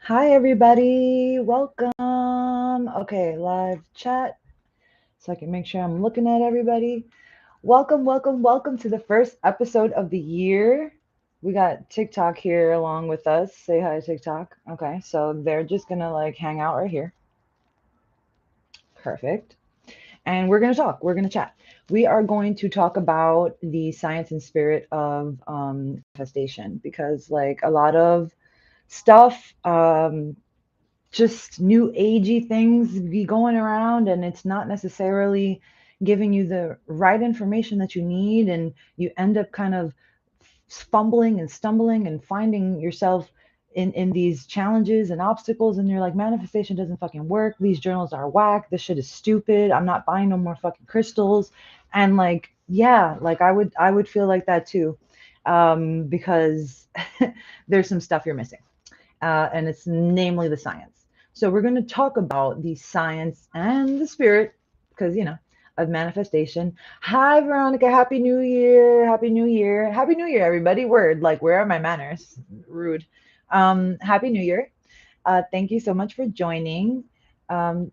Hi, everybody. Welcome. Okay, live chat so I can make sure I'm looking at everybody. Welcome, welcome, welcome to the first episode of the year. We got TikTok here along with us. Say hi, TikTok. Okay, so they're just gonna like hang out right here. Perfect. And we're gonna talk. We're gonna chat. We are going to talk about the science and spirit of manifestation because, like, a lot of stuff just new agey things be going around and it's not necessarily giving you the right information that you need, and you end up kind of fumbling and stumbling and finding yourself in these challenges and obstacles, and you're like, manifestation doesn't fucking work, these journals are whack, this shit is stupid, I'm not buying no more fucking crystals. And like, yeah, like I would feel like that too, because there's some stuff you're missing, and it's namely the science. So we're going to talk about the science and the spirit, because of manifestation. Hi, Veronica. Happy New Year. Happy New Year. Happy New Year, everybody. Word. Like, where are my manners? Rude. Happy New Year. Thank you so much for joining. Um,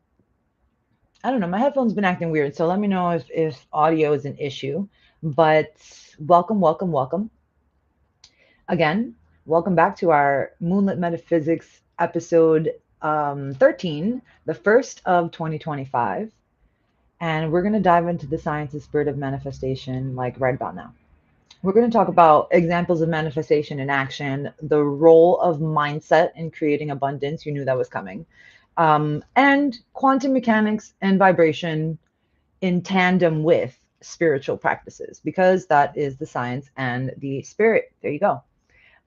I don't know. My headphones been acting weird, so let me know if audio is an issue. But welcome, welcome, welcome. Again, welcome back to our Moonlit Metaphysics episode 13, the first of 2025. And we're going to dive into the science and spirit of manifestation like right about now. We're going to talk about examples of manifestation in action, the role of mindset in creating abundance. You knew that was coming. And quantum mechanics and vibration in tandem with spiritual practices, because that is the science and the spirit. There you go.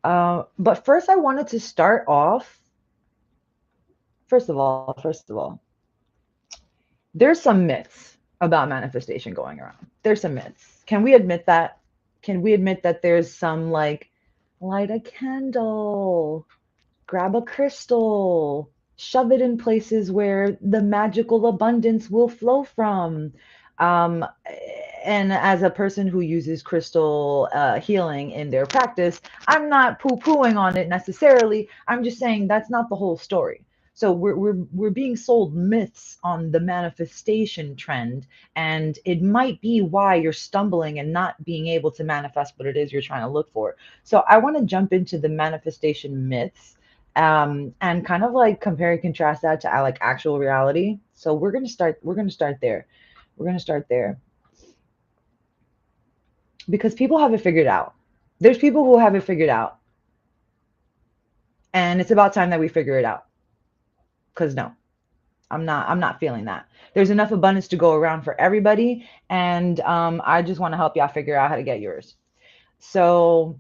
But first, I wanted to start off. First of all, there's some myths about manifestation going around. There's some myths. Can we admit that? Can we admit that there's some, like, light a candle, grab a crystal, shove it in places where the magical abundance will flow from? Um, and as a person who uses crystal healing in their practice, I'm not poo-pooing on it necessarily. I'm just saying that's not the whole story. So we're being sold myths on the manifestation trend, and it might be why you're stumbling and not being able to manifest what it is you're trying to look for. So I want to jump into the manifestation myths, and kind of like compare and contrast that to like actual reality. So we're gonna start there. We're gonna start there because people have it figured out. There's people who have it figured out, and it's about time that we figure it out. Because no, I'm not feeling that. There's enough abundance to go around for everybody, and I just want to help y'all figure out how to get yours. So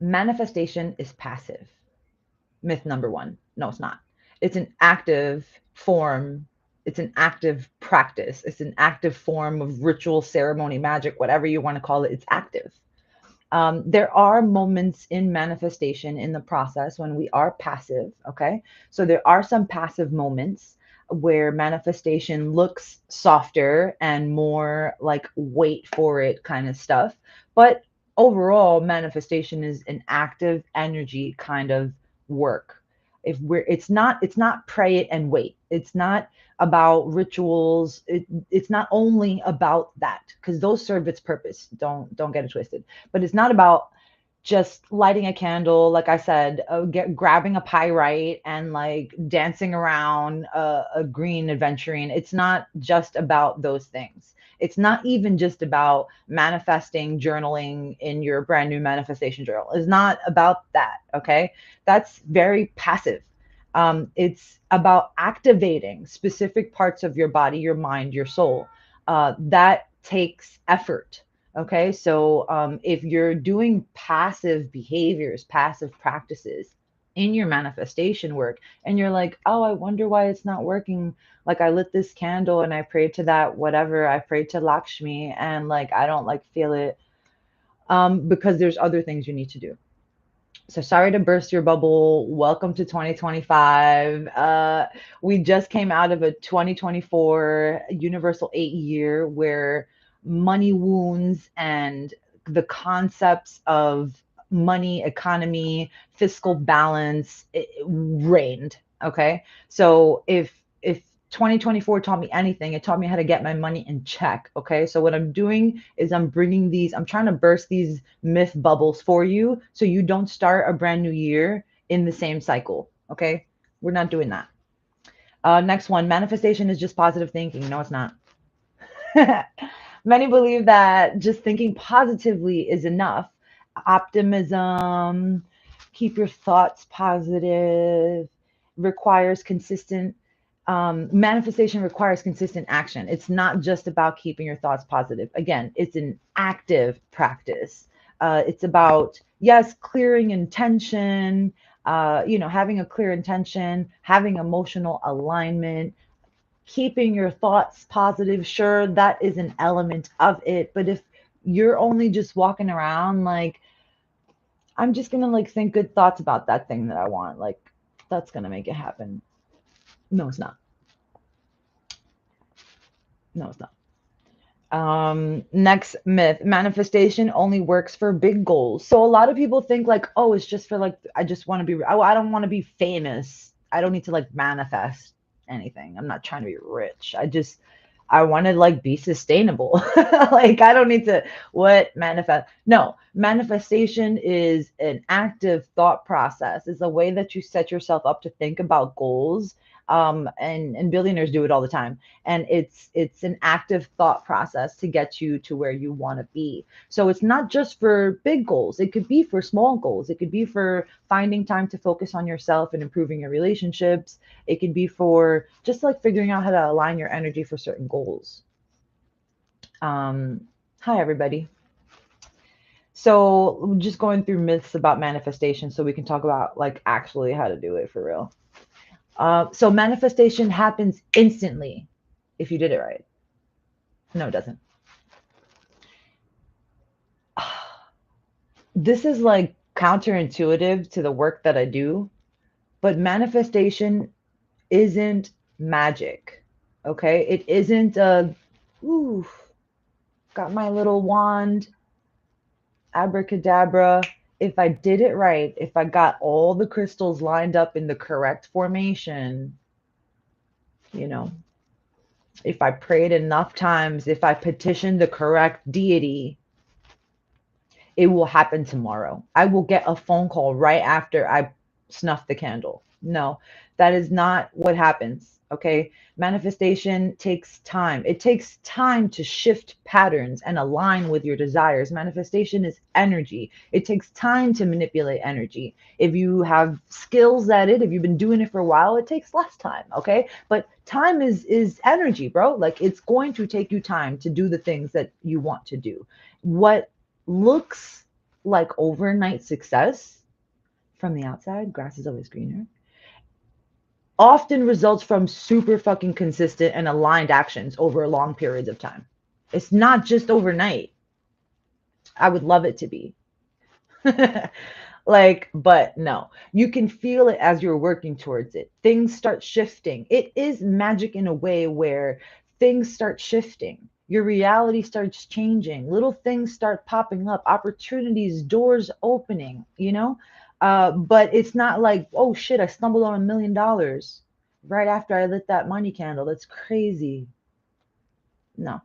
manifestation is passive. Myth number one. No, it's not. It's an active form. It's an active practice. It's an active form of ritual, ceremony, magic, whatever you want to call it. It's active. There are moments in manifestation in the process when we are passive. Okay. So there are some passive moments where manifestation looks softer and more like wait for it kind of stuff. But overall, manifestation is an active energy kind of work. If we're, it's not pray it and wait. It's not about rituals. It's not only about that, because those serve its purpose. Don't get it twisted, but it's not about just lighting a candle, like I said, grabbing a pyrite and like dancing around a green adventuring. It's not just about those things. It's not even just about manifesting, journaling in your brand new manifestation journal. It's not about that. Okay. That's very passive. It's about activating specific parts of your body, your mind, your soul. That takes effort. Okay, so if you're doing passive behaviors, passive practices in your manifestation work, and you're like, oh, I wonder why it's not working. Like, I lit this candle and I prayed to that, whatever, I prayed to Lakshmi, and like, I don't like feel it, because there's other things you need to do. So sorry to burst your bubble. Welcome to 2025. We just came out of a 2024 universal 8 year where money wounds and the concepts of money, economy, fiscal balance reigned. Okay. So if 2024 taught me anything, it taught me how to get my money in check. Okay. So what I'm doing is I'm trying to burst these myth bubbles for you so you don't start a brand new year in the same cycle. Okay. We're not doing that. Next one, manifestation is just positive thinking. No, it's not. Many believe that just thinking positively is enough. Optimism, keep your thoughts positive, requires consistent, manifestation requires consistent action. It's not just about keeping your thoughts positive. Again, it's an active practice. It's about, yes, clearing intention, having a clear intention, having emotional alignment, keeping your thoughts positive. Sure, that is an element of it, but if you're only just walking around like, I'm just gonna like think good thoughts about that thing that I want, like that's gonna make it happen. No, it's not. No, it's not. Next myth, manifestation only works for big goals. So a lot of people think like, oh, it's just for like, I just want to be, oh, I don't want to be famous. I don't need to like manifest anything. I'm not trying to be rich. I want to like be sustainable. Like I don't need to what manifest. No, manifestation is an active thought process. It's a way that you set yourself up to think about goals. And billionaires do it all the time, and it's an active thought process to get you to where you want to be. So it's not just for big goals, it could be for small goals, it could be for finding time to focus on yourself and improving your relationships, it could be for just like figuring out how to align your energy for certain goals. Hi everybody. So just going through myths about manifestation so we can talk about like actually how to do it for real. So manifestation happens instantly if you did it right. No, it doesn't. This is like counterintuitive to the work that I do, but manifestation isn't magic. Okay? It isn't a, ooh, got my little wand, abracadabra. If I did it right, if I got all the crystals lined up in the correct formation, you know, if I prayed enough times, if I petitioned the correct deity, it will happen tomorrow. I will get a phone call right after I snuff the candle. No, that is not what happens. Okay. Manifestation takes time. It takes time to shift patterns and align with your desires. Manifestation is energy. It takes time to manipulate energy. If you have skills at it, if you've been doing it for a while, it takes less time. Okay. But time is energy, bro. Like it's going to take you time to do the things that you want to do. What looks like overnight success from the outside, grass is always greener, often results from super fucking consistent and aligned actions over long periods of time. It's not just overnight. I would love it to be. Like, but no, you can feel it as you're working towards it. Things start shifting. It is magic in a way where things start shifting. Your reality starts changing. Little things start popping up, opportunities, doors opening, you know? But it's not like, oh shit, I stumbled on $1 million right after I lit that money candle. That's crazy. No.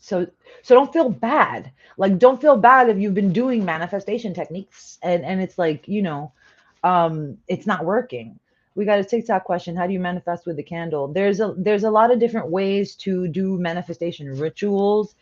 So don't feel bad. Like don't feel bad if you've been doing manifestation techniques and it's like, it's not working. We got a TikTok question. How do you manifest with the candle? There's a lot of different ways to do manifestation rituals.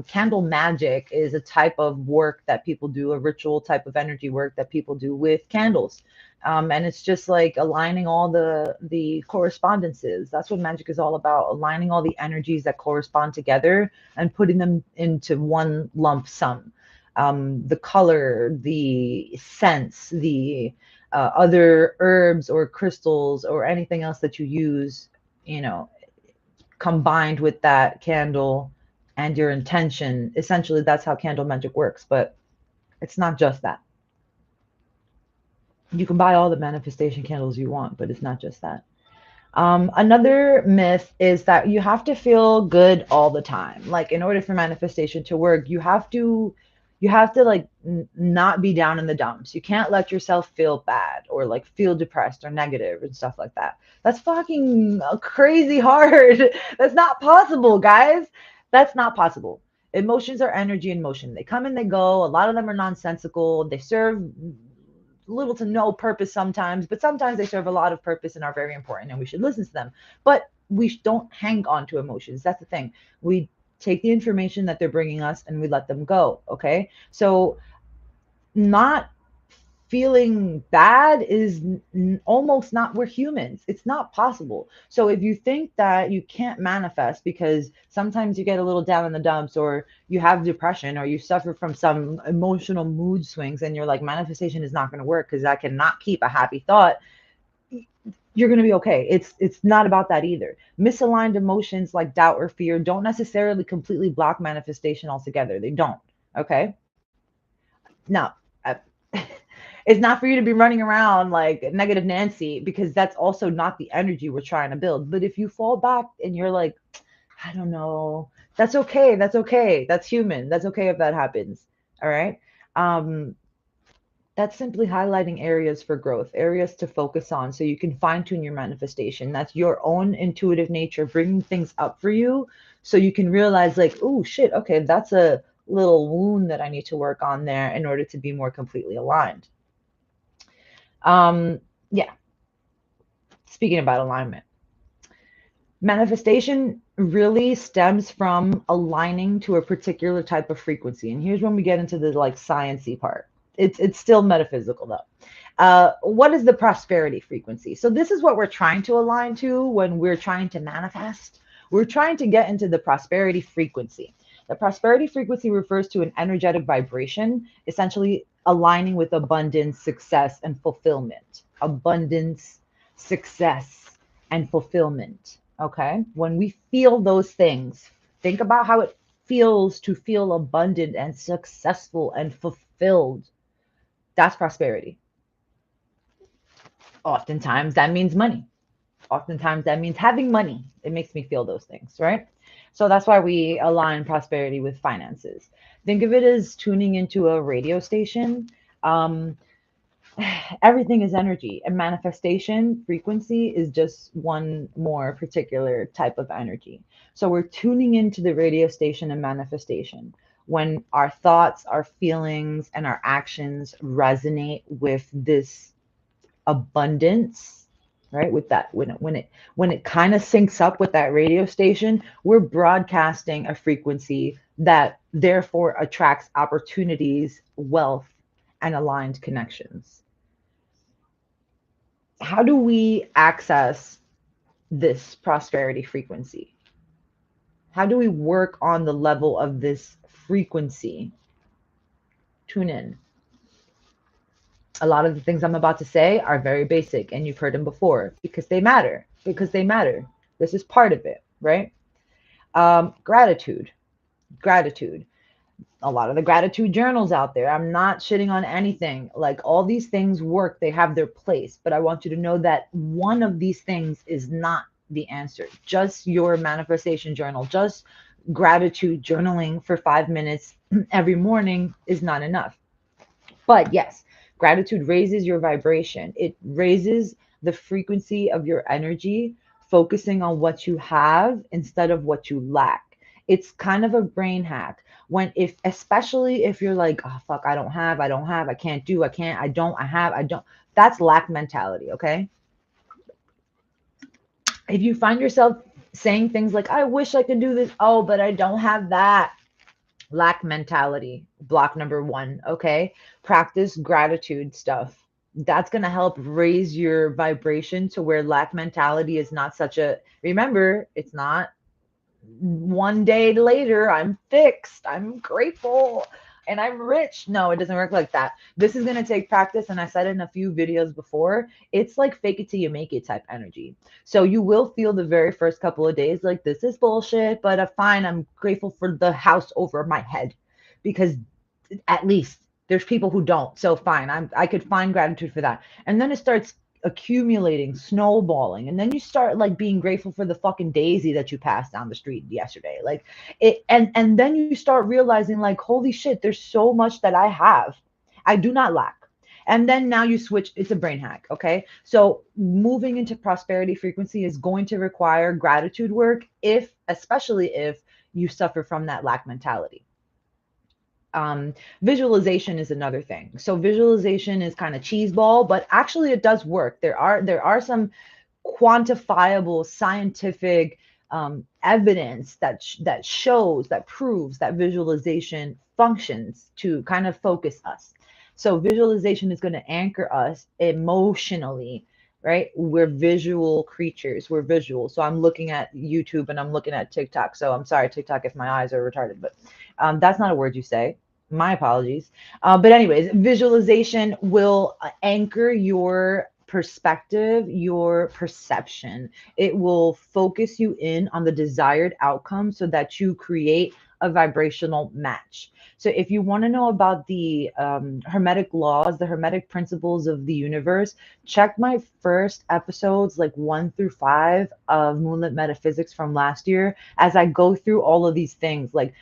Candle magic is a type of work that people do, a ritual type of energy work that people do with candles. And it's just like aligning all the correspondences. That's what magic is all about, aligning all the energies that correspond together and putting them into one lump sum. The color, the scents, the other herbs or crystals or anything else that you use, you know, combined with that candle and your intention. Essentially, that's how candle magic works, but it's not just that. You can buy all the manifestation candles you want, but it's not just that. Another myth is that you have to feel good all the time. Like in order for manifestation to work, You have to like not be down in the dumps. You can't let yourself feel bad or like feel depressed or negative and stuff like that. That's fucking crazy hard. That's not possible, guys. That's not possible. Emotions are energy in motion. They come and they go. A lot of them are nonsensical. They serve little to no purpose sometimes, but sometimes they serve a lot of purpose and are very important and we should listen to them. But we don't hang on to emotions. That's the thing. We take the information that they're bringing us and we let them go. Okay. So, not feeling bad is almost not, we're humans, it's not possible. So if you think that you can't manifest because sometimes you get a little down in the dumps or you have depression or you suffer from some emotional mood swings and you're like manifestation is not going to work because I cannot keep a happy thought, you're going to be okay. It's not about that either. Misaligned emotions like doubt or fear don't necessarily completely block manifestation altogether. They don't. Okay. Now, it's not for you to be running around like negative Nancy because that's also not the energy we're trying to build. But if you fall back and you're like, I don't know, that's okay. That's okay. That's human. That's okay if that happens. All right. Um, that's simply highlighting areas for growth, areas to focus on so you can fine tune your manifestation. That's your own intuitive nature bringing things up for you so you can realize, like, oh, shit, okay, that's a little wound that I need to work on there in order to be more completely aligned. Yeah, speaking about alignment, manifestation really stems from aligning to a particular type of frequency. And here's when we get into the like sciencey part. It's still metaphysical though. What is the prosperity frequency? So this is what we're trying to align to when we're trying to manifest. We're trying to get into the prosperity frequency. The prosperity frequency refers to an energetic vibration, essentially aligning with abundance, success, and fulfillment. Abundance, success, and fulfillment. Okay. When we feel those things, think about how it feels to feel abundant and successful and fulfilled. That's prosperity. Oftentimes that means money. Oftentimes that means having money. It makes me feel those things, right? So that's why we align prosperity with finances. Think of it as tuning into a radio station. Um, Everything is energy, and manifestation frequency is just one more particular type of energy. So we're tuning into the radio station and manifestation when our thoughts, our feelings, and our actions resonate with this abundance, right? With that, when it kind of syncs up with that radio station, we're broadcasting a frequency that therefore attracts opportunities, wealth, and aligned connections. How do we access this prosperity frequency? How do we work on the level of this frequency? Tune in. A lot of the things I'm about to say are very basic and you've heard them before because they matter. Because they matter. This is part of it, right? Gratitude. Gratitude. A lot of the gratitude journals out there. I'm not shitting on anything. Like all these things work, they have their place. But I want you to know that one of these things is not the answer. Just your manifestation journal, just gratitude journaling for 5 minutes every morning is not enough. But yes, gratitude raises your vibration. It raises the frequency of your energy, focusing on what you have instead of what you lack. It's kind of a brain hack. When if especially if you're like, oh fuck, I don't have, I can't do, I can't, I don't, I have, I don't. That's lack mentality, okay? If you find yourself saying things like, I wish I could do this, oh, but I don't have that, lack mentality, block number one. Okay. Practice gratitude stuff. That's going to help raise your vibration to where lack mentality is not such a, remember, it's not one day later, I'm fixed, I'm grateful, and I'm rich. No, it doesn't work like that. This is going to take practice. And I said it in a few videos before. It's like fake it till you make it type energy. So you will feel the very first couple of days like this is bullshit, but fine. I'm grateful for the house over my head because at least there's people who don't. So fine. I could find gratitude for that. And then it starts accumulating, snowballing, and then you start like being grateful for the fucking daisy that you passed down the street yesterday. Like it, and then you start realizing like, holy shit, there's so much that I have. I do not lack. And then now you switch, it's a brain hack, okay? So moving into prosperity frequency is going to require gratitude work if, especially if you suffer from that lack mentality. um, Visualization is another thing. So visualization is kind of cheeseball, but actually it does work. There are some quantifiable scientific evidence that shows, that proves that visualization functions to kind of focus us. So visualization is going to anchor us emotionally, right? We're visual creatures. We're visual. So I'm looking at YouTube and I'm looking at TikTok. So I'm sorry, TikTok, if my eyes are retarded, but that's not a word you say. My apologies. But anyways, visualization will anchor your perspective, your perception. It will focus you in on the desired outcome so that you create a vibrational match. So if you want to know about the hermetic laws, the hermetic principles of the universe, check my first episodes, like 1 through 5 of Moonlit Metaphysics from last year, as I go through all of these things, like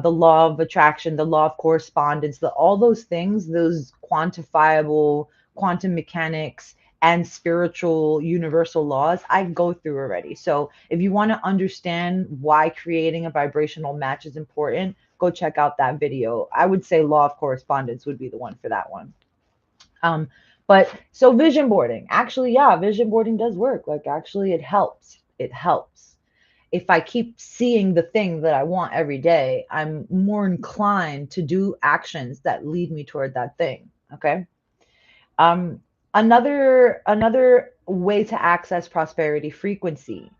the law of attraction, the law of correspondence, all those things, those quantifiable quantum mechanics and spiritual universal laws, I go through already. So if you want to understand why creating a vibrational match is important, go check out that video. I would say law of correspondence would be the one for that one. Um, but so vision boarding, actually, yeah, vision boarding does work. Like, actually, it helps. It helps. If I keep seeing the thing that I want every day, I'm more inclined to do actions that lead me toward that thing. Okay. Um, another way to access prosperity frequency,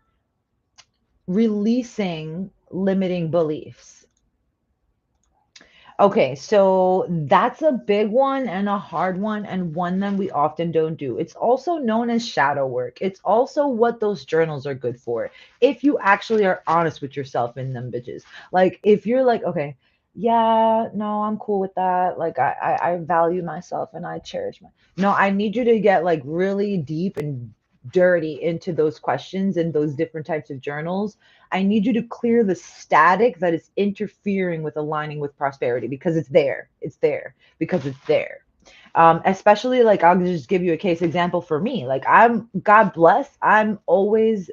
releasing limiting beliefs. Okay, so that's a big one and a hard one, and one that we often don't do. It's also known as shadow work. It's also what those journals are good for. If you actually are honest with yourself in them bitches. Like, if you're like, okay, yeah, no, I'm cool with that. Like, I value myself and I cherish my. No, I need you to get like really deep and dirty into those questions and those different types of journals. I need you to clear the static that is interfering with aligning with prosperity, because it's there. It's there because it's there. Especially, like, I'll just give you a case example for me. Like, I'm, God bless, I'm always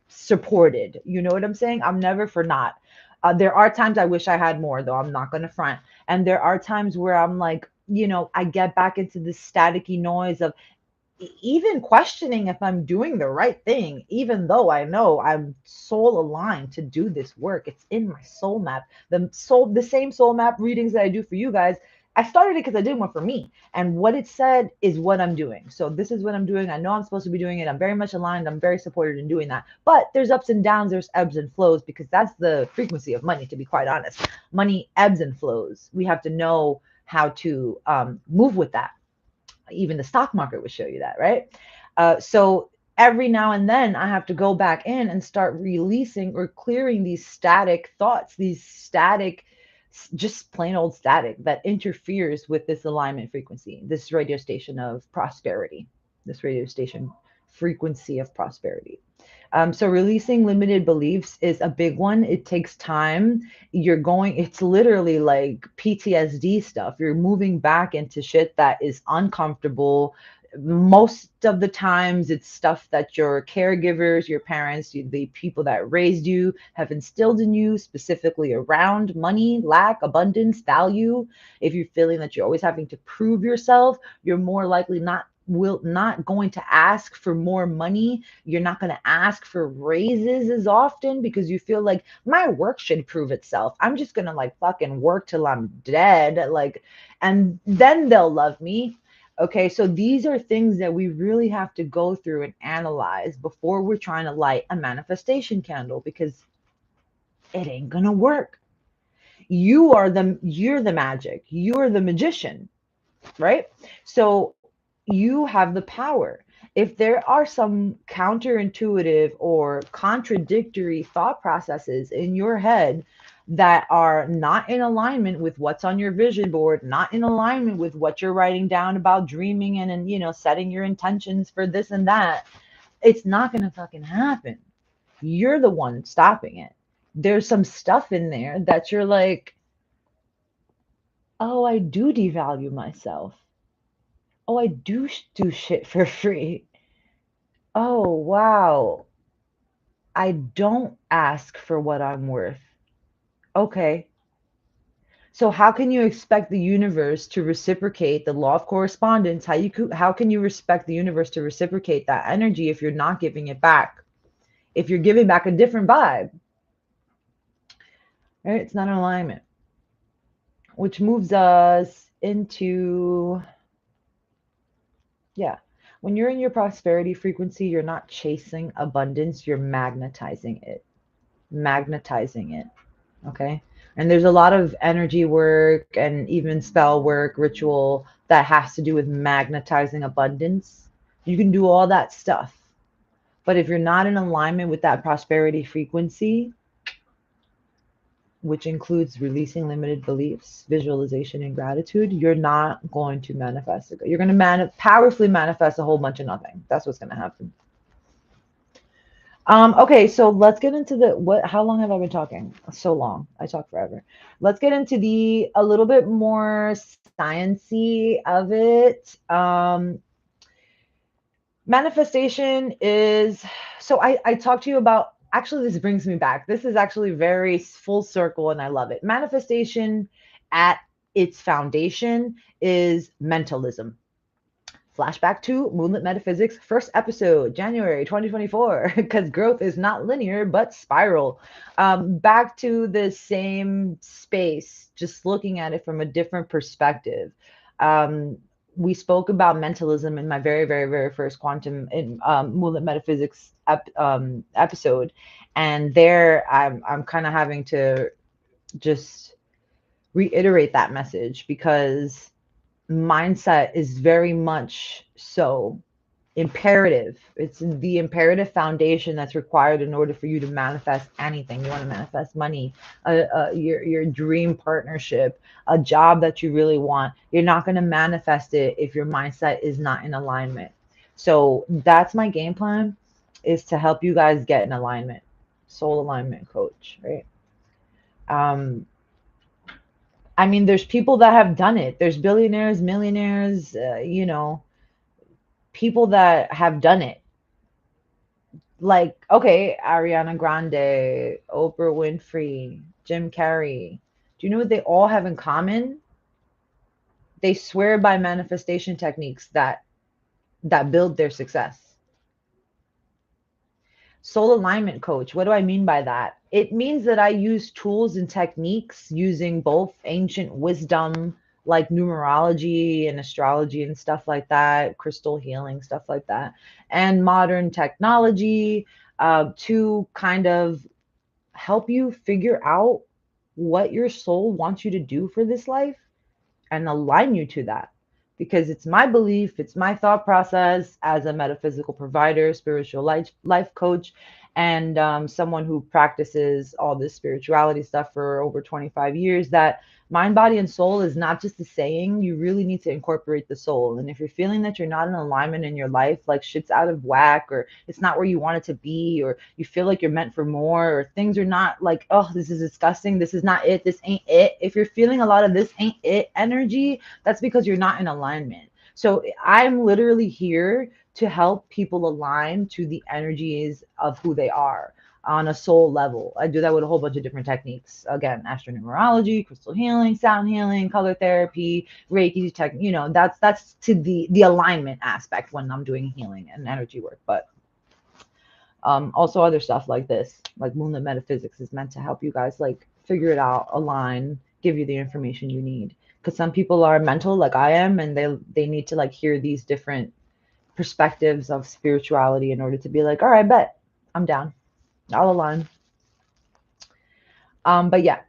supported. You know what I'm saying? I'm never for not. There are times I wish I had more, though. I'm not going to front. And there are times where I'm like, I get back into this staticky noise of even questioning if I'm doing the right thing, even though I know I'm soul aligned to do this work. It's in my soul map. The same soul map readings that I do for you guys. I started it because I did one for me. And what it said is what I'm doing. So this is what I'm doing. I know I'm supposed to be doing it. I'm very much aligned. I'm very supported in doing that. But there's ups and downs, there's ebbs and flows, because that's the frequency of money, to be quite honest. Money ebbs and flows. We have to know how to move with that. Even the stock market would show you that, right? So every now and then I have to go back in and start releasing or clearing these static thoughts, these static, just plain old static that interferes with this alignment frequency, this radio station of prosperity, this radio station frequency of prosperity. So releasing limited beliefs is a big one. It takes time. It's literally like PTSD stuff. You're moving back into shit that is uncomfortable. Most of the times, it's stuff that your caregivers, your parents, the people that raised you have instilled in you, specifically around money, lack, abundance, value. If you're feeling that you're always having to prove yourself, you're more likely not going to ask for more money. You're not going to ask for raises as often because you feel like my work should prove itself. I'm just going to like fucking work till I'm dead, like, and then they'll love me. Okay, so these are things that we really have to go through and analyze before we're trying to light a manifestation candle, because it ain't going to work. You're the magic. You're the magician, right? So you have the power. If there are some counterintuitive or contradictory thought processes in your head, that are not in alignment with what's on your vision board, not in alignment with what you're writing down about dreaming and you know, setting your intentions for this and that, it's not going to fucking happen. You're the one stopping it. There's some stuff in there that you're like, oh, I do devalue myself. Oh, I do shit for free. Oh, wow. I don't ask for what I'm worth. Okay. So how can you expect the universe to reciprocate the law of correspondence? How can you expect the universe to reciprocate that energy if you're not giving it back? If you're giving back a different vibe, right? It's not in alignment, which moves us into, yeah. When you're in your prosperity frequency, you're not chasing abundance, you're magnetizing it. Magnetizing it. Okay. And there's a lot of energy work and even spell work, ritual that has to do with magnetizing abundance. You can do all that stuff. But if you're not in alignment with that prosperity frequency, which includes releasing limited beliefs, visualization, and gratitude, you're not going to manifest it. You're going to powerfully manifest a whole bunch of nothing. That's what's going to happen. Okay, so let's get into the what how long have I been talking? So long. I talk forever. Let's get into the a little bit more sciency of it. Manifestation is, so I talked to you about, actually this brings me back. This is actually very full circle and I love it. Manifestation at its foundation is mentalism. Flashback to Moonlit Metaphysics, first episode, January 2024, because growth is not linear but spiral. Back to the same space, just looking at it from a different perspective. We spoke about mentalism in my very, very, very first quantum in Moonlit Metaphysics episode, and there I'm kind of having to just reiterate that message because mindset is very much so imperative. It's the imperative foundation that's required in order for you to manifest anything. You want to manifest money, your dream partnership, a job that you really want. You're not going to manifest it if your mindset is not in alignment. So that's my game plan, is to help you guys get in alignment. Soul alignment coach, right? Um, I mean, there's people that have done it. There's billionaires, millionaires, you know, people that have done it. Like, okay, Ariana Grande, Oprah Winfrey, Jim Carrey. Do you know what they all have in common? They swear by manifestation techniques that build their success. Soul alignment coach. What do I mean by that? It means that I use tools and techniques using both ancient wisdom, like numerology and astrology and stuff like that, crystal healing, stuff like that, and modern technology to kind of help you figure out what your soul wants you to do for this life and align you to that. Because it's my belief, it's my thought process as a metaphysical provider, spiritual life coach, and someone who practices all this spirituality stuff for over 25 years, that mind, body, and soul is not just a saying. You really need to incorporate the soul. And if you're feeling that you're not in alignment in your life, like shit's out of whack, or it's not where you want it to be, or you feel like you're meant for more, or things are not like, oh, this is disgusting, this is not it, this ain't it. If you're feeling a lot of this ain't it energy, that's because you're not in alignment. So I'm literally here to help people align to the energies of who they are on a soul level. I do that with a whole bunch of different techniques. Again, astronumerology, crystal healing, sound healing, color therapy, Reiki tech, you know, that's to the alignment aspect when I'm doing healing and energy work. But also other stuff like this, like Moonlit Metaphysics, is meant to help you guys like figure it out, align, give you the information you need. Because some people are mental like I am, and they need to like hear these different perspectives of spirituality in order to be like, all right, bet I'm down, I'll align. But yeah,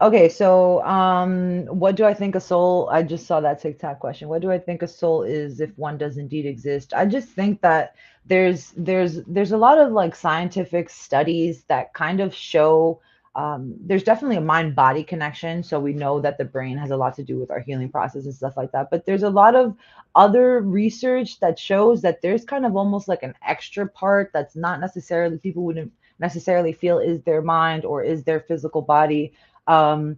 Okay, so what do I think a soul? I just saw that TikTok question. What do I think a soul is if one does indeed exist? I just think that there's a lot of like scientific studies that kind of show there's definitely a mind-body connection, so we know that the brain has a lot to do with our healing process and stuff like that. But there's a lot of other research that shows that there's kind of almost like an extra part that's not necessarily people wouldn't necessarily feel is their mind or is their physical body. um,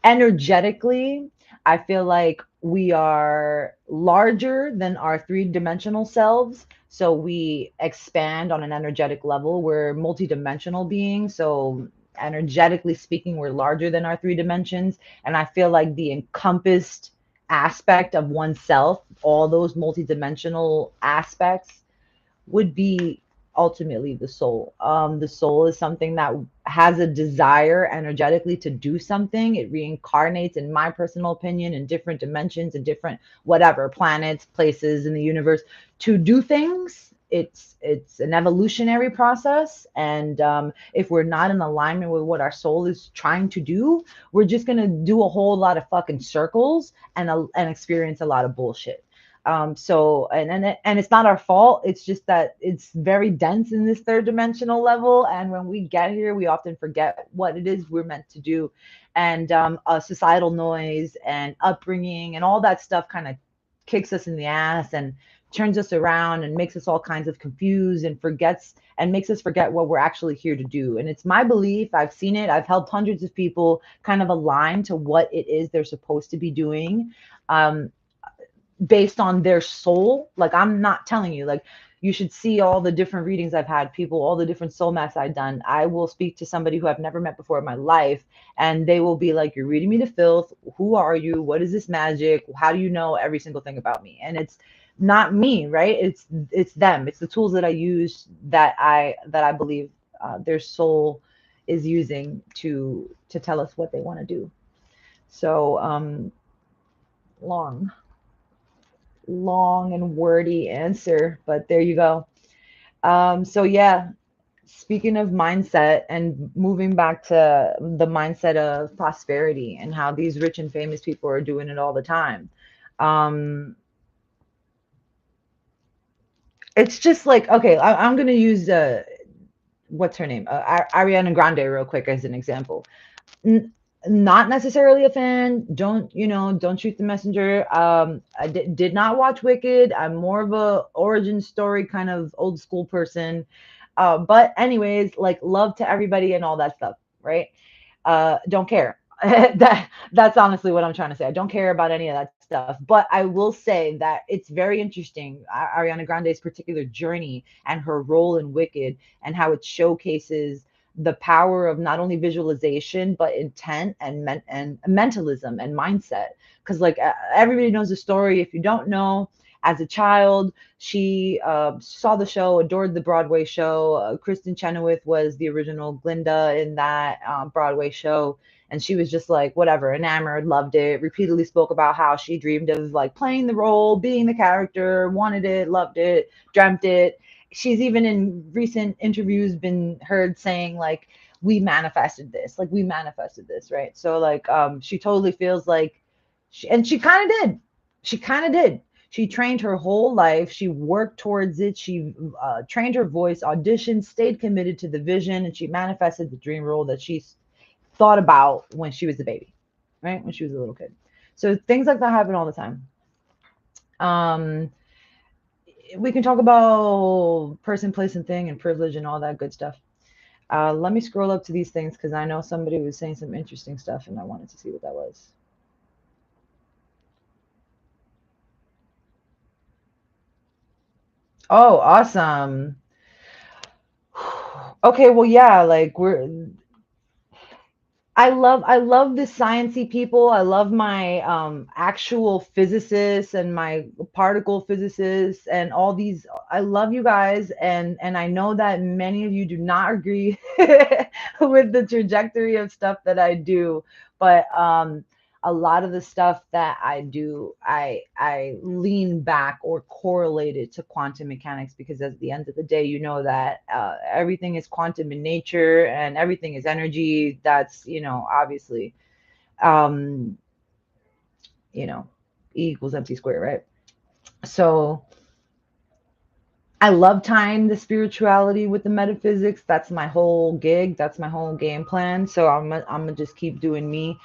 Energetically, I feel like we are larger than our three-dimensional selves. So we expand on an energetic level. We're multidimensional beings. So energetically speaking, we're larger than our three dimensions. And I feel like the encompassed aspect of oneself, all those multidimensional aspects, would be ultimately the soul. The soul is something that has a desire energetically to do something. It reincarnates, in my personal opinion, in different dimensions and different whatever planets, places in the universe to do things. It's an evolutionary process, and if we're not in alignment with what our soul is trying to do, we're just gonna do a whole lot of fucking circles and experience a lot of bullshit. So and it's not our fault. It's just that it's very dense in this third dimensional level, and when we get here, we often forget what it is we're meant to do. And societal noise and upbringing and all that stuff kind of kicks us in the ass and turns us around and makes us all kinds of confused and forgets and makes us forget what we're actually here to do. And it's my belief, I've seen it, I've helped hundreds of people kind of align to what it is they're supposed to be doing. Um, Based on their soul. Like, I'm not telling you, like, you should see all the different readings I've had, people, all the different soul maths I've done. I will speak to somebody who I've never met before in my life, and they will be like, "You're reading me to filth. Who are you? What is this magic? How do you know every single thing about me?" And it's not me, right? It's them. It's the tools that I use that I believe their soul is using to tell us what they want to do. So long long and wordy answer, but there you go. So yeah, speaking of mindset and moving back to the mindset of prosperity and how these rich and famous people are doing it all the time. Um, it's just like, okay, I'm gonna use what's her name, Ariana Grande, real quick as an example. N- Not necessarily a fan. Don't shoot the messenger. I did not watch Wicked. I'm more of a origin story kind of old school person. But anyways, like, love to everybody and all that stuff, right? Don't care. That's honestly what I'm trying to say. I don't care about any of that stuff. But I will say that it's very interesting, Ariana Grande's particular journey and her role in Wicked, and how it showcases the power of not only visualization but intent and mentalism and mindset. Because like everybody knows the story. If you don't know, as a child, she saw the show, adored the Broadway show. Kristen Chenoweth was the original Glinda in that Broadway show. And she was just like, whatever, enamored, loved it, repeatedly spoke about how she dreamed of like playing the role, being the character, wanted it, loved it, dreamt it. She's even in recent interviews been heard saying like, we manifested this, right? So like she totally feels like and she kind of did. She kind of did. She trained her whole life. She worked towards it. She trained her voice, auditioned, stayed committed to the vision, and she manifested the dream role that she thought about when she was a baby, right? When she was a little kid. So things like that happen all the time. Um, we can talk about person, place, and thing, and privilege, and all that good stuff. Let me scroll up to these things because I know somebody was saying some interesting stuff, and I wanted to see what that was. Oh, awesome. Okay, well, yeah, like I love the sciencey people. I love my actual physicists and my particle physicists and all these. I love you guys, and I know that many of you do not agree with the trajectory of stuff that I do, but a lot of the stuff that I do, I lean back or correlate it to quantum mechanics, because at the end of the day, you know that everything is quantum in nature and everything is energy. That's, obviously, um, you know, E equals MC squared, right? So I love tying the spirituality with the metaphysics. That's my whole gig. That's my whole game plan. So I'm gonna just keep doing me,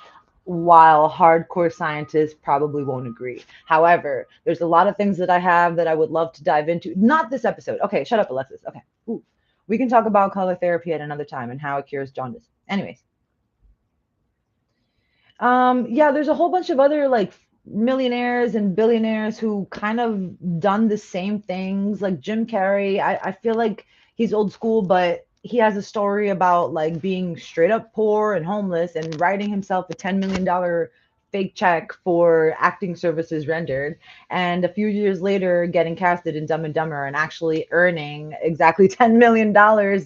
while hardcore scientists probably won't agree. However, there's a lot of things that I have that I would love to dive into. Not this episode. Okay, shut up, Alexis. Okay. Ooh. We can talk about color therapy at another time and how it cures jaundice. Anyways, yeah, there's a whole bunch of other like millionaires and billionaires who kind of done the same things. Like Jim Carrey, I feel like he's old school, but he has a story about like being straight up poor and homeless and writing himself a $10 million fake check for acting services rendered, and a few years later getting casted in Dumb and Dumber and actually earning exactly $10 million.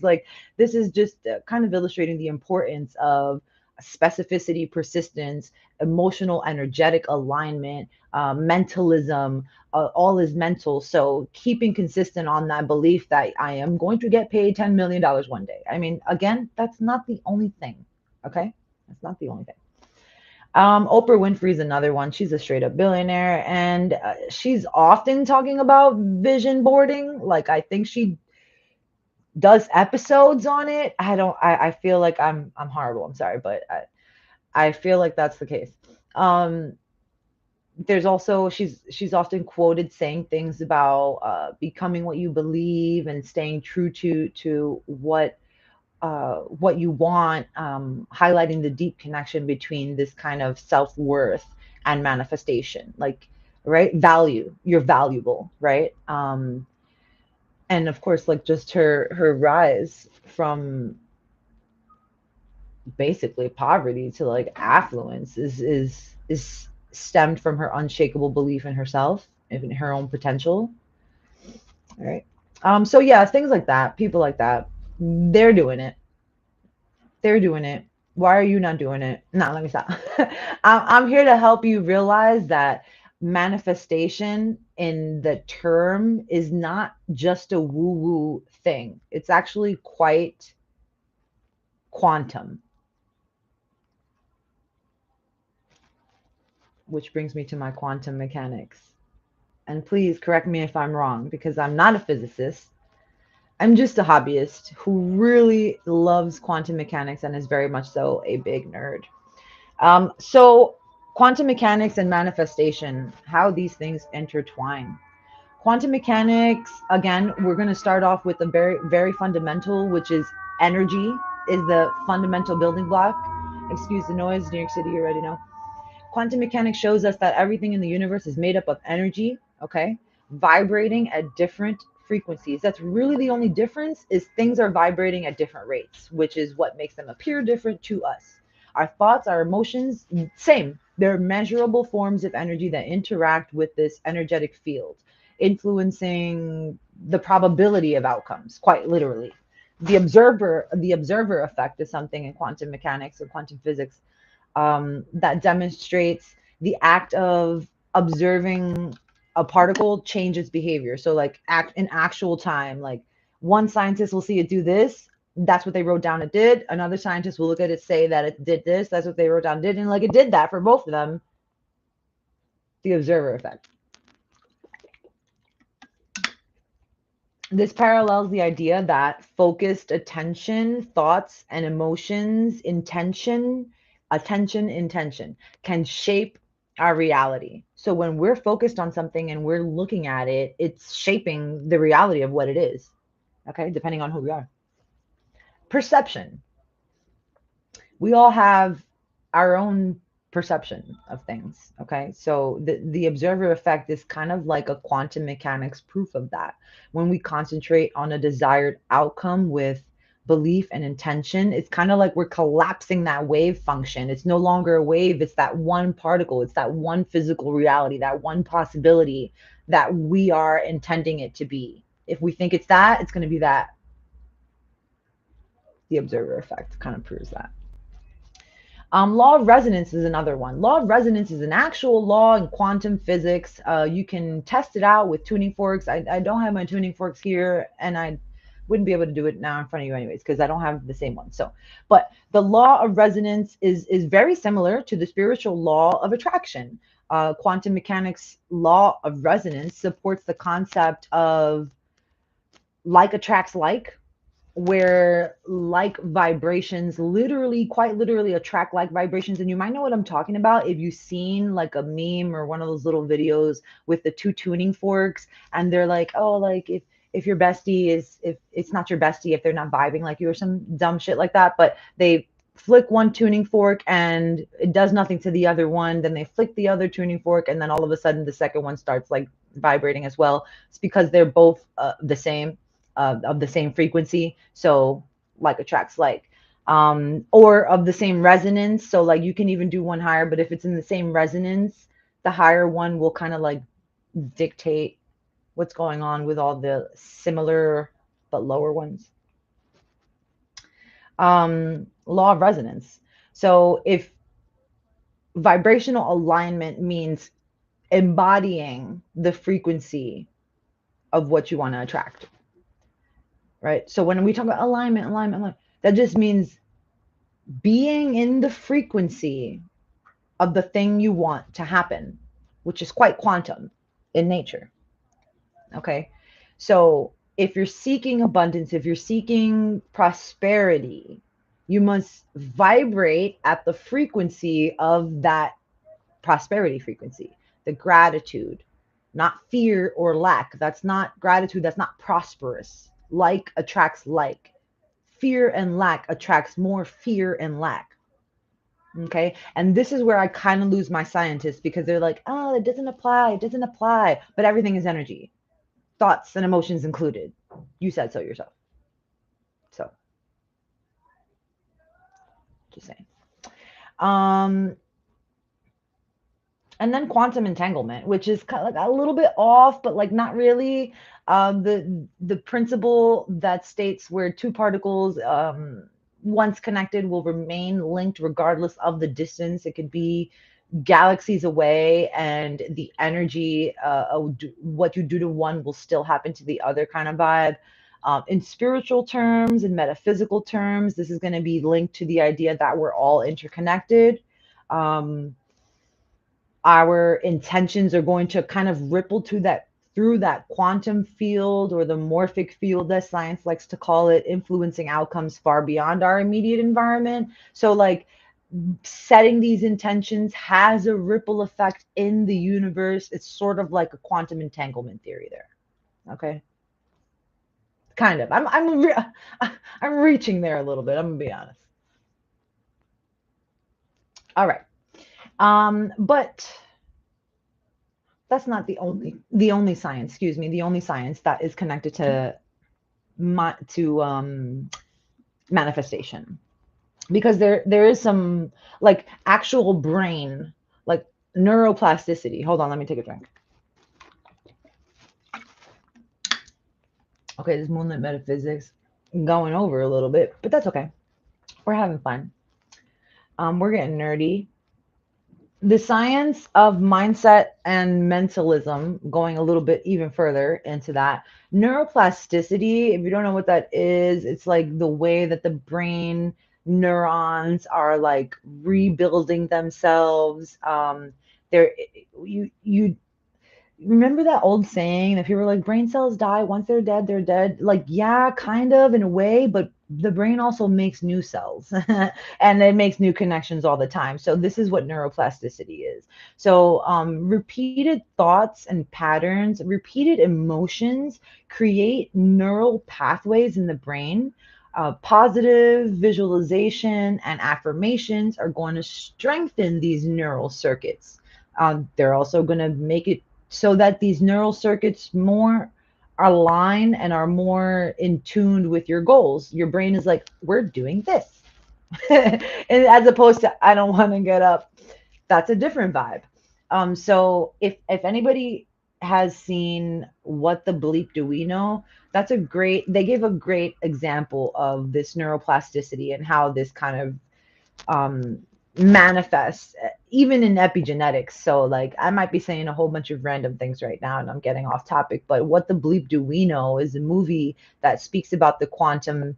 Like, this is just kind of illustrating the importance of specificity, persistence, emotional, energetic alignment, mentalism. All is mental. So keeping consistent on that belief that I am going to get paid $10 million one day. I mean, again, that's not the only thing. Okay, that's not the only thing. Oprah Winfrey's another one. She's a straight up billionaire, and she's often talking about vision boarding. Like, I think she does episodes on it. I feel like I'm horrible. I'm sorry, but I feel like that's the case. Um, there's also, she's often quoted saying things about becoming what you believe and staying true to what you want, highlighting the deep connection between this kind of self-worth and manifestation. Like, right, value, you're valuable, right? And of course, like, just her rise from basically poverty to like affluence is stemmed from her unshakable belief in herself, in her own potential. All right. So yeah, things like that, people like that, they're doing it. They're doing it. Why are you not doing it? No, let me stop. I'm here to help you realize that manifestation in the term is not just a woo woo thing. It's actually quite quantum, which brings me to my quantum mechanics. And please correct me if I'm wrong, because I'm not a physicist. I'm just a hobbyist who really loves quantum mechanics and is very much so a big nerd. So, quantum mechanics and manifestation, how these things intertwine. Quantum mechanics, again, we're going to start off with a very, very fundamental, which is energy, is the fundamental building block. Excuse the noise, New York City, you already know. Quantum mechanics shows us that everything in the universe is made up of energy, okay, vibrating at different frequencies. That's really the only difference, is things are vibrating at different rates, which is what makes them appear different to us. Our thoughts, our emotions, same. They're measurable forms of energy that interact with this energetic field, influencing the probability of outcomes, quite literally. The observer effect is something in quantum mechanics or quantum physics that demonstrates the act of observing a particle changes behavior. So, like, act in actual time, like, one scientist will see it do this. That's what they wrote down it did. Another scientist will look at it, say that it did this. That's what they wrote down did. And like, it did that for both of them. The observer effect. This parallels the idea that focused attention, thoughts, and emotions, intention can shape our reality. So when we're focused on something and we're looking at it, it's shaping the reality of what it is. Okay, depending on who we are. Perception. We all have our own perception of things. Okay, so the observer effect is kind of like a quantum mechanics proof of that. When we concentrate on a desired outcome with belief and intention, it's kind of like we're collapsing that wave function. It's no longer a wave, it's that one particle, it's that one physical reality, that one possibility that we are intending it to be. If we think it's that, it's going to be that. The observer effect kind of proves that. Law of resonance is another one. Law of resonance is an actual law in quantum physics. You can test it out with tuning forks. I don't have my tuning forks here, and I wouldn't be able to do it now in front of you anyways, because I don't have the same one. So, but the law of resonance is very similar to the spiritual law of attraction. Quantum mechanics law of resonance supports the concept of like attracts like, where like vibrations literally, quite literally, attract like vibrations. And you might know what I'm talking about if you've seen like a meme or one of those little videos with the two tuning forks, and they're like, oh, like if your bestie is, if it's not your bestie if they're not vibing like you, or some dumb shit like that, but they flick one tuning fork and it does nothing to the other one, then they flick the other tuning fork and then all of a sudden the second one starts like vibrating as well. It's because they're both the same, of the same frequency. So like attracts like, or of the same resonance. So like you can even do one higher, but if it's in the same resonance, the higher one will kind of like dictate what's going on with all the similar but lower ones. Law of resonance. So if vibrational alignment means embodying the frequency of what you want to attract, right? So when we talk about alignment, that just means being in the frequency of the thing you want to happen, which is quite quantum in nature. Okay. So if you're seeking abundance, if you're seeking prosperity, you must vibrate at the frequency of that prosperity frequency, the gratitude, not fear or lack. That's not gratitude. That's not prosperous. Like attracts like. Fear and lack attracts more fear and lack. Okay. And this is where I kind of lose my scientists, because they're like, oh, it doesn't apply. It doesn't apply. But everything is energy, thoughts and emotions included. You said so yourself. So just saying. Um, and then quantum entanglement, which is kind of like a little bit off, but like not really. The principle that states where two particles, once connected, will remain linked regardless of the distance. It could be galaxies away, and the energy, what you do to one will still happen to the other, kind of vibe. In spiritual terms, in metaphysical terms, this is going to be linked to the idea that we're all interconnected. Um, our intentions are going to kind of ripple to that, through that quantum field, or the morphic field that science likes to call it, influencing outcomes far beyond our immediate environment. So like setting these intentions has a ripple effect in the universe. It's sort of like a quantum entanglement theory there. Okay. Kind of. I'm reaching there a little bit. I'm gonna be honest. All right. But that's not the only science, excuse me, the only science that is connected to manifestation, because there is some like actual brain, like neuroplasticity. Hold on, let me take a drink. Okay, this Moonlit Metaphysics going over a little bit, but that's okay. We're having fun. We're getting nerdy. The science of mindset and mentalism, going a little bit even further into that. Neuroplasticity, if you don't know what that is, it's like the way that the brain neurons are like rebuilding themselves. There, you remember that old saying that people are like, brain cells die once they're dead, they're dead. Like, yeah, kind of in a way, but the brain also makes new cells and it makes new connections all the time. So this is what neuroplasticity is. So repeated thoughts and patterns, repeated emotions create neural pathways in the brain. Positive visualization and affirmations are going to strengthen these neural circuits. They're also going to make it so that these neural circuits more align and are more in tune with your goals. Your brain is like, we're doing this. And as opposed to, I don't want to get up. That's a different vibe. So if anybody has seen What the Bleep Do We Know, they gave a great example of this neuroplasticity and how this kind of manifest even in epigenetics. So like I might be saying a whole bunch of random things right now and I'm getting off topic, but What the Bleep Do We Know is a movie that speaks about the quantum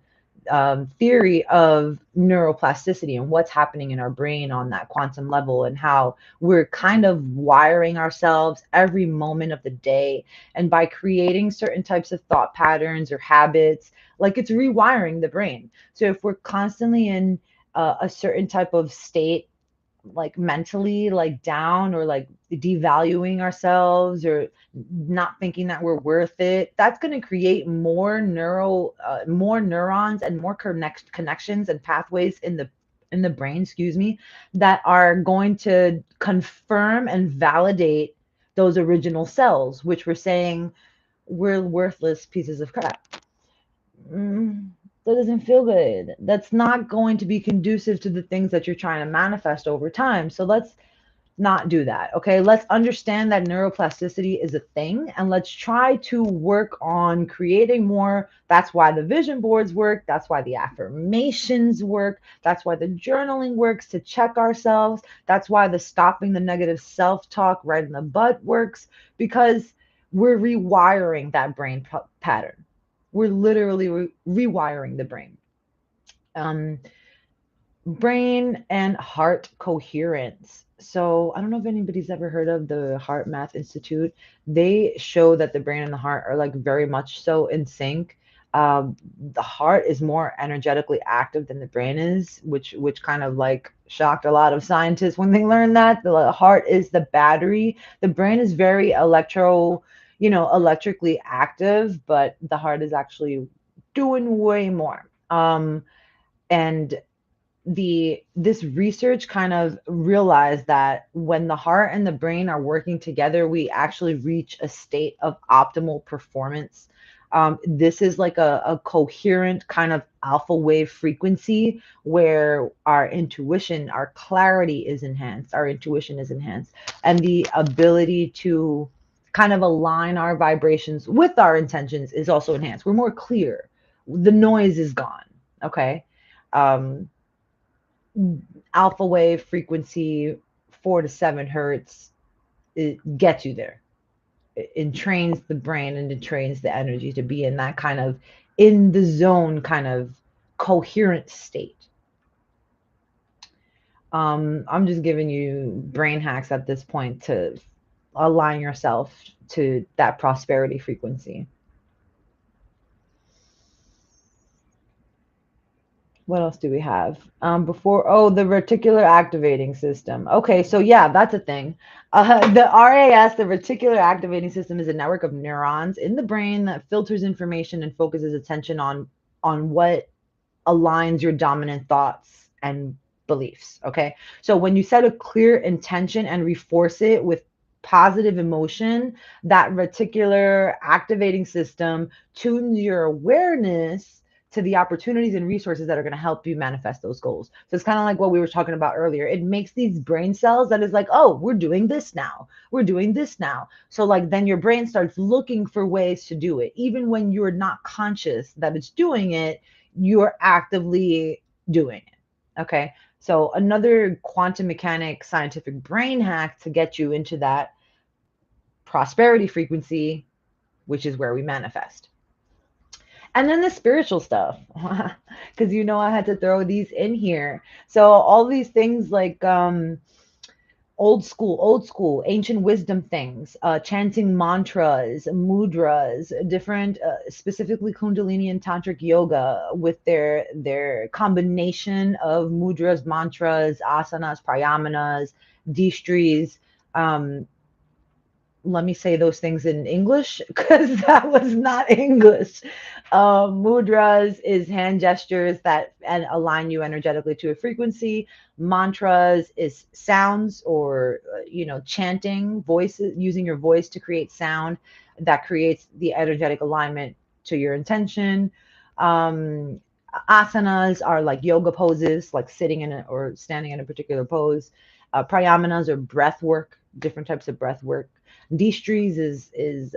theory of neuroplasticity and what's happening in our brain on that quantum level, and how we're kind of wiring ourselves every moment of the day. And by creating certain types of thought patterns or habits, like it's rewiring the brain. So if we're constantly in a certain type of state, like mentally like down, or like devaluing ourselves, or not thinking that we're worth it, that's going to create more neurons and more connections and pathways in the brain, excuse me, that are going to confirm and validate those original cells, which were saying we're worthless pieces of crap. mm, that doesn't feel good. That's not going to be conducive to the things that you're trying to manifest over time. So let's not do that. Okay. Let's understand that neuroplasticity is a thing, and let's try to work on creating more. That's why the vision boards work. That's why the affirmations work. That's why the journaling works, to check ourselves. That's why the stopping the negative self talk right in the butt works, because we're rewiring that brain pattern. We're literally rewiring the brain. Um, Brain and heart coherence. So I don't know if anybody's ever heard of the Heart Math Institute. They show that the brain and the heart are like very much so in sync. The heart is more energetically active than the brain is, which kind of like shocked a lot of scientists when they learned that the heart is the battery. The brain is very electrically active, but the heart is actually doing way more. And this research kind of realized that when the heart and the brain are working together, we actually reach a state of optimal performance. This is like a coherent kind of alpha wave frequency where our intuition, our clarity is enhanced, our intuition is enhanced, and the ability to kind of align our vibrations with our intentions is also enhanced. We're more clear. The noise is gone. Okay. Um, Alpha wave frequency 4 to 7 hertz, it gets you there. It entrains the brain and it trains the energy to be in that kind of in the zone kind of coherent state. I'm just giving you brain hacks at this point to align yourself to that prosperity frequency. What else do we have? The reticular activating system. Okay, so yeah, that's a thing. The RAS, the reticular activating system, is a network of neurons in the brain that filters information and focuses attention on what aligns your dominant thoughts and beliefs. Okay, so when you set a clear intention and reinforce it with positive emotion, that reticular activating system tunes your awareness to the opportunities and resources that are going to help you manifest those goals. So it's kind of like what we were talking about earlier. It makes these brain cells that is like, oh, we're doing this now. We're doing this now. So like then your brain starts looking for ways to do it. Even when you're not conscious that it's doing it, you're actively doing it. Okay. So another quantum mechanic scientific brain hack to get you into that prosperity frequency, which is where we manifest. And then the spiritual stuff, because I had to throw these in here. So all these things like old school, ancient wisdom things, chanting mantras, mudras, different, specifically Kundalini and Tantric yoga with their combination of mudras, mantras, asanas, pranayamanas, distries. Um, Let me say those things in English because that was not English. Mudras is hand gestures that and align you energetically to a frequency. Mantras is sounds or chanting, voices, using your voice to create sound that creates the energetic alignment to your intention. Asanas are like yoga poses, like sitting in or standing in a particular pose. Prayamanas are breath work, different types of breath work. Distries is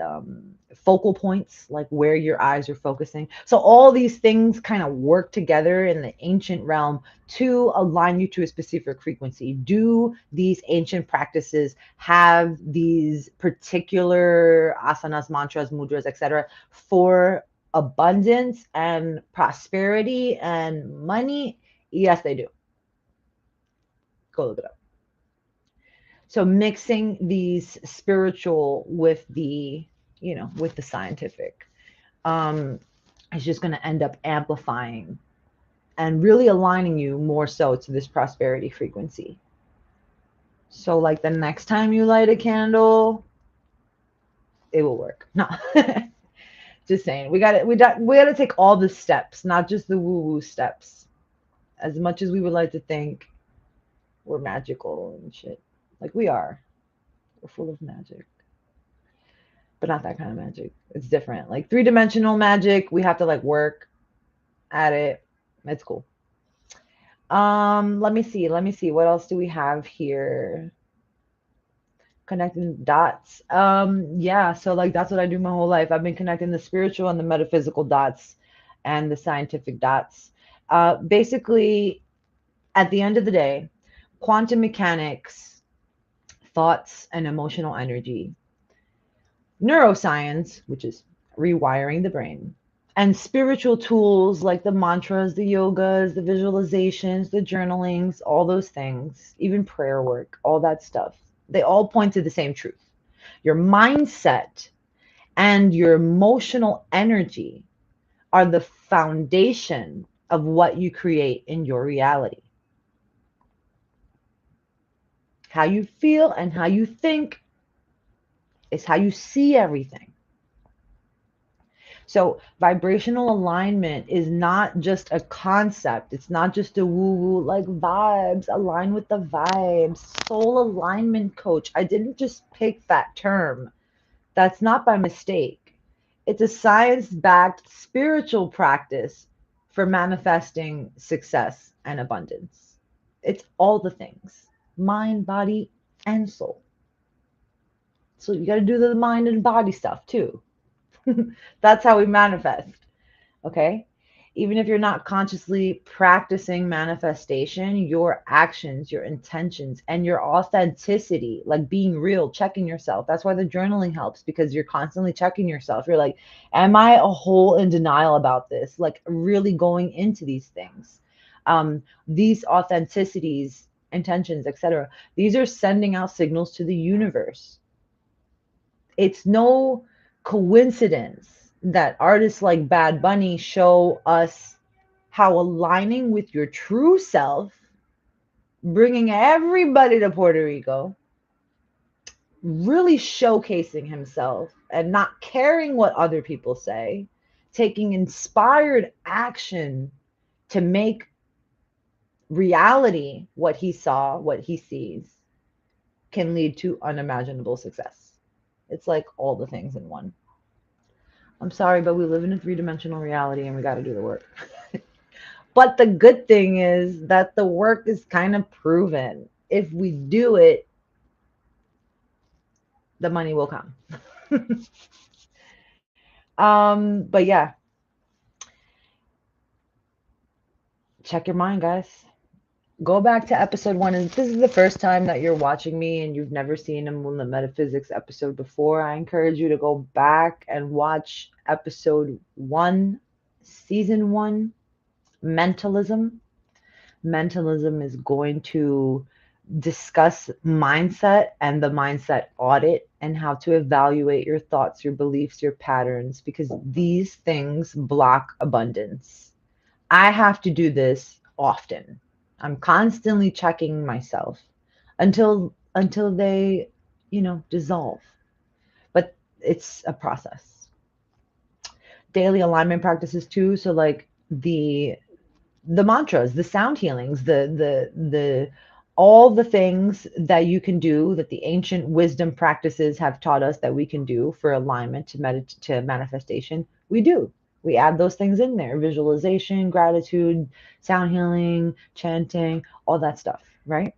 focal points, like where your eyes are focusing. So all these things kind of work together in the ancient realm to align you to a specific frequency. Do these ancient practices have these particular asanas, mantras, mudras, etc., for abundance and prosperity and money? Yes, they do. Go look it up. So mixing these spiritual with the, with the scientific, um, is just going to end up amplifying and really aligning you more so to this prosperity frequency. So like the next time you light a candle, it will work. No, just saying. We got to take all the steps, not just the woo woo steps. As much as we would like to think we're magical and shit, like we are. We're full of magic, but not that kind of magic. It's different. Like three-dimensional magic, we have to like work at it. It's cool. Let me see. Let me see. What else do we have here? Connecting dots. Yeah, so like that's what I do my whole life. I've been connecting the spiritual and the metaphysical dots and the scientific dots. Basically, at the end of the day, quantum mechanics, thoughts, and emotional energy, neuroscience, which is rewiring the brain, and spiritual tools like the mantras, the yogas, the visualizations, the journalings, all those things, even prayer work, all that stuff, they all point to the same truth. Your mindset and your emotional energy are the foundation of what you create in your reality. How you feel and how you think is how you see everything. So vibrational alignment is not just a concept. It's not just a woo-woo like vibes. Align with the vibes. Soul alignment coach. I didn't just pick that term. That's not by mistake. It's a science-backed spiritual practice for manifesting success and abundance. It's all the things. Mind, body, and soul. So you got to do the mind and body stuff too. That's how we manifest. Okay. Even if you're not consciously practicing manifestation, your actions, your intentions, and your authenticity, like being real, checking yourself. That's why the journaling helps, because you're constantly checking yourself. You're like, am I a whole in denial about this? Like, really going into these things. These authenticities, intentions, etc. These are sending out signals to the universe. It's no coincidence that artists like Bad Bunny show us how aligning with your true self, bringing everybody to Puerto Rico, really showcasing himself and not caring what other people say, taking inspired action to make reality what he saw, what he sees, can lead to unimaginable success. It's like all the things in one. I'm sorry, but we live in a three-dimensional reality and we got to do the work. But the good thing is that the work is kind of proven. If we do it, the money will come. But yeah, check your mind, guys. Go back to episode 1. And if this is the first time that you're watching me and you've never seen a Moonlit Metaphysics episode before, I encourage you to go back and watch episode 1, season 1, mentalism. Mentalism is going to discuss mindset and the mindset audit and how to evaluate your thoughts, your beliefs, your patterns, because these things block abundance. I have to do this often. I'm constantly checking myself until they, dissolve. But it's a process. Daily alignment practices too. So like the mantras, the sound healings, the all the things that you can do that the ancient wisdom practices have taught us that we can do for alignment to manifestation, we do. We add those things in there: visualization, gratitude, sound healing, chanting, all that stuff, right?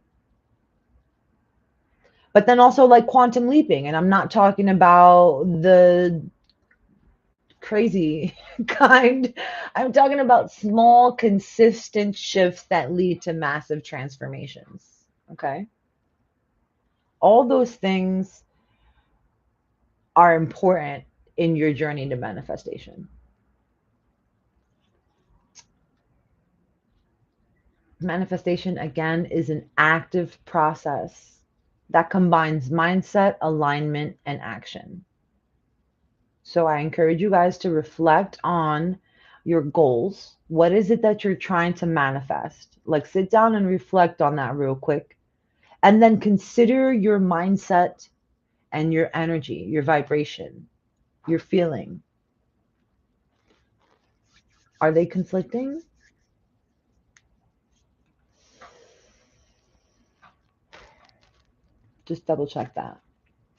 But then also like quantum leaping. And I'm not talking about the crazy kind. I'm talking about small, consistent shifts that lead to massive transformations. Okay. All those things are important in your journey to manifestation. Manifestation, again, is an active process that combines mindset, alignment, and action. So I encourage you guys to reflect on your goals. What is it that you're trying to manifest? Like, sit down and reflect on that real quick. And then consider your mindset and your energy, your vibration, your feeling. Are they conflicting? Just double check that.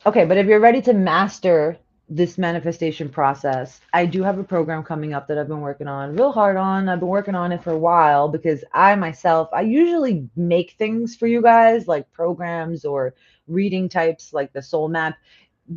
Okay, but if you're ready to master this manifestation process, I do have a program coming up that I've been working on real hard on. I've been working on it for a while because I myself, I usually make things for you guys like programs or reading types like the soul map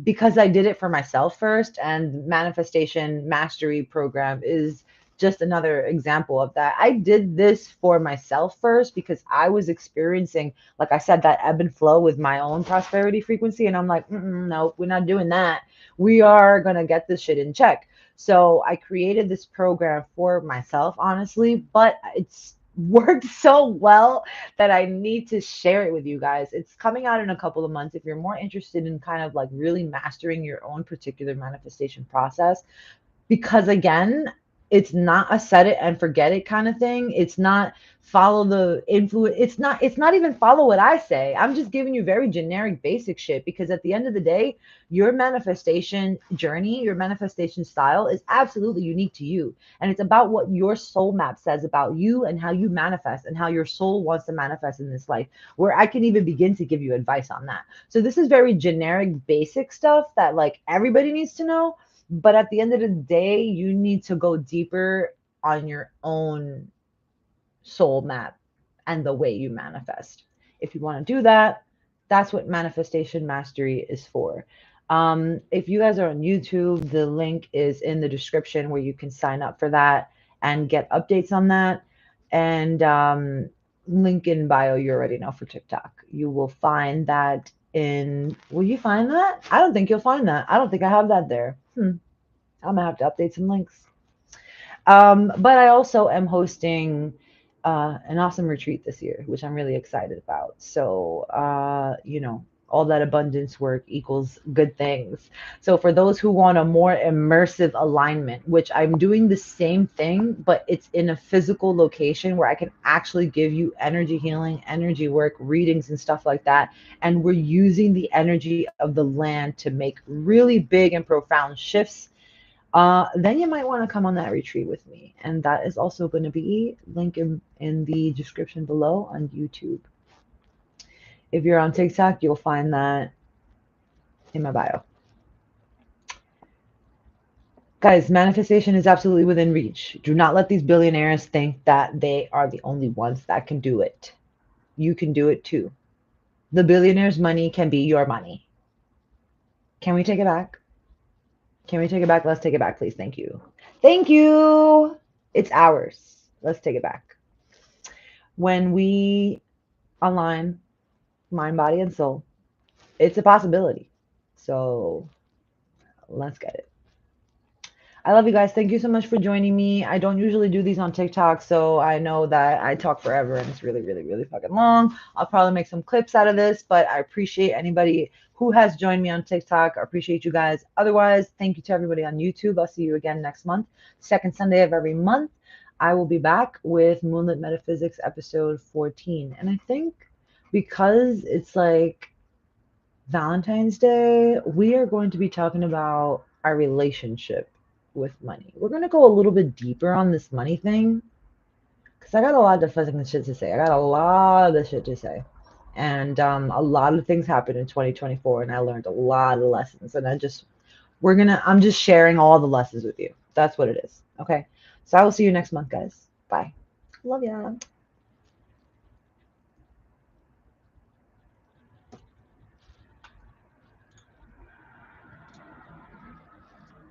because I did it for myself first, and manifestation mastery program is just another example of that. I did this for myself first because I was experiencing, like I said, that ebb and flow with my own prosperity frequency. And I'm like, no, we're not doing that. We are going to get this shit in check. So I created this program for myself, honestly, but it's worked so well that I need to share it with you guys. It's coming out in a couple of months. If you're more interested in kind of like really mastering your own particular manifestation process, because again, it's not a set it and forget it kind of thing. It's not follow the influence. It's not even follow what I say. I'm just giving you very generic basic shit because at the end of the day, your manifestation journey, your manifestation style is absolutely unique to you. And it's about what your soul map says about you and how you manifest and how your soul wants to manifest in this life, where I can even begin to give you advice on that. So this is very generic basic stuff that like everybody needs to know, but at the end of the day, you need to go deeper on your own soul map and the way you manifest. If you want to do that, that's what manifestation mastery is for. If you guys are on YouTube, the link is in the description where you can sign up for that and get updates on that. And link in bio, you already know for TikTok. You will find that in, will you find that? I don't think you'll find that. I don't think I have that there. I'm gonna have to update some links. But I also am hosting an awesome retreat this year, which I'm really excited about. So, all that abundance work equals good things. So, for those who want a more immersive alignment, which I'm doing the same thing, but it's in a physical location where I can actually give you energy healing, energy work, readings, and stuff like that. And we're using the energy of the land to make really big and profound shifts, then you might want to come on that retreat with me. And that is also going to be linked in the description below on YouTube. If you're on TikTok, you'll find that in my bio. Guys, manifestation is absolutely within reach. Do not let these billionaires think that they are the only ones that can do it. You can do it too. The billionaires' money can be your money. Can we take it back? Can we take it back? Let's take it back, please. Thank you. Thank you. It's ours. Let's take it back. When we align mind, body, and soul, it's a possibility. So let's get it. I love you guys. Thank you so much for joining me. I don't usually do these on TikTok, so I know that I talk forever and it's really, really, really fucking long. I'll probably make some clips out of this, but I appreciate anybody who has joined me on TikTok. I appreciate you guys. Otherwise, thank you to everybody on YouTube. I'll see you again next month, second Sunday of every month. I will be back with Moonlit Metaphysics episode 14. And I think because it's like Valentine's Day, we are going to be talking about our relationship with money. We're going to go a little bit deeper on this money thing because I got a lot of fucking shit to say. I got a lot of shit to say. And a lot of things happened in 2024 and I learned a lot of lessons. And I'm just sharing all the lessons with you. That's what it is. Okay. So I will see you next month, guys. Bye. Love ya.